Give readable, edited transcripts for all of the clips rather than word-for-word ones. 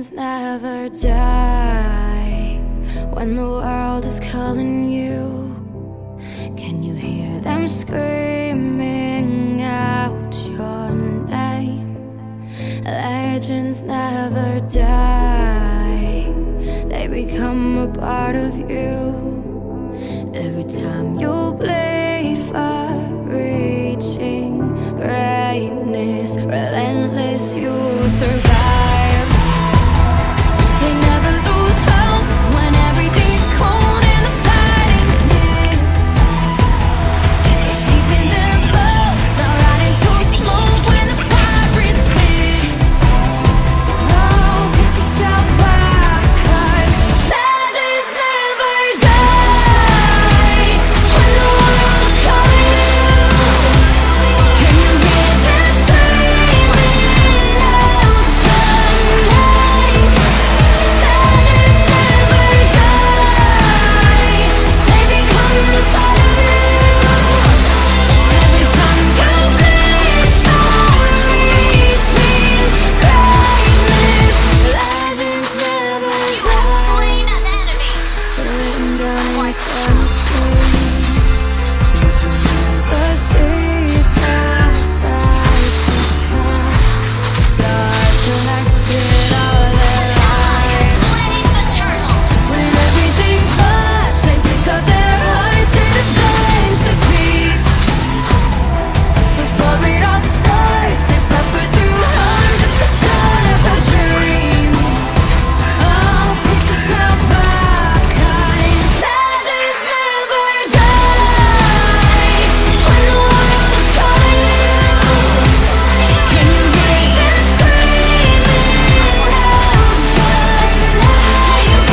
Legends never die. When the world is calling you, can you hear them screaming out your name? Legends never die. They become a part of you. Every time you play for reaching greatness, relentless, you survive. They never lose hope when everything's cold and the fighting's near. It's deep in their bones, they'll ride into smoke when the fire is fierce. Oh, pick yourself up, 'cause legends never die. When the world's calling you, can you hear them screaming out your name? Legends never die. They become a part of you. Every time you face far-reaching greatness, legends never die. Written down in eternity, but you'll never see that rising sun. Stars connected all their lives. When everything's lost, they pick up their hearts and face defeat. Before it all starts, they suffer through harm just to tell us a dream. Oh, pick yourself up, 'cause legends never die. When the world's calling you, can you hear them screaming out your name?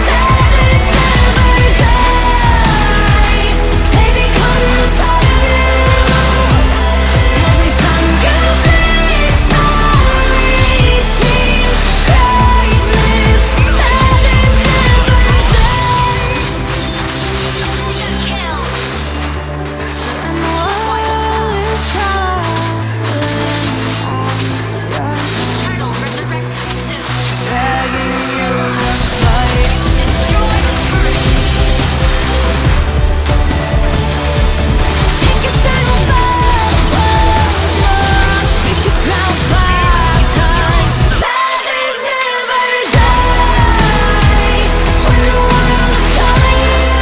Legends never die. They become a part of you. Every time you break far-reaching greatness, legends never die. And the world is calling out your name, begging you to fight. Pick yourself up, pick yourself up, 'cause legends never die. When the world's calling you,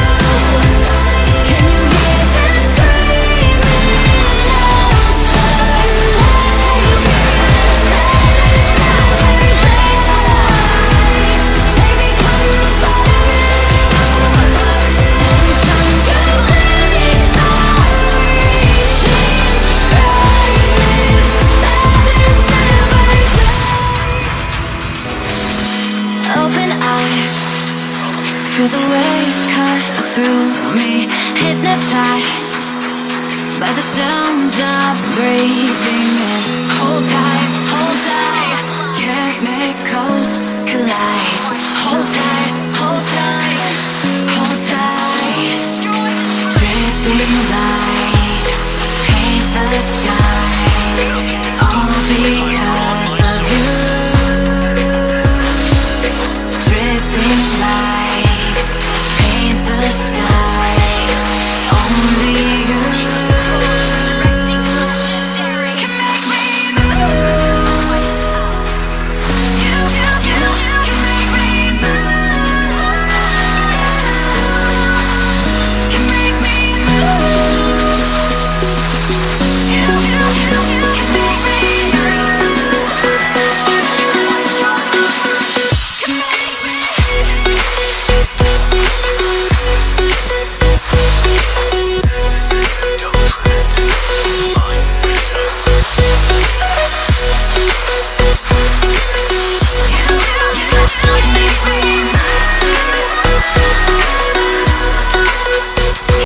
can you hear them screaming out your name? Legends never die. They become a part of you. Every time you break far-reaching greatness, legends never die. Open eye, feel the waves cut through me, hypnotized by the sounds I'm breathing in. Hold tight, chemicals collide. Hold tight.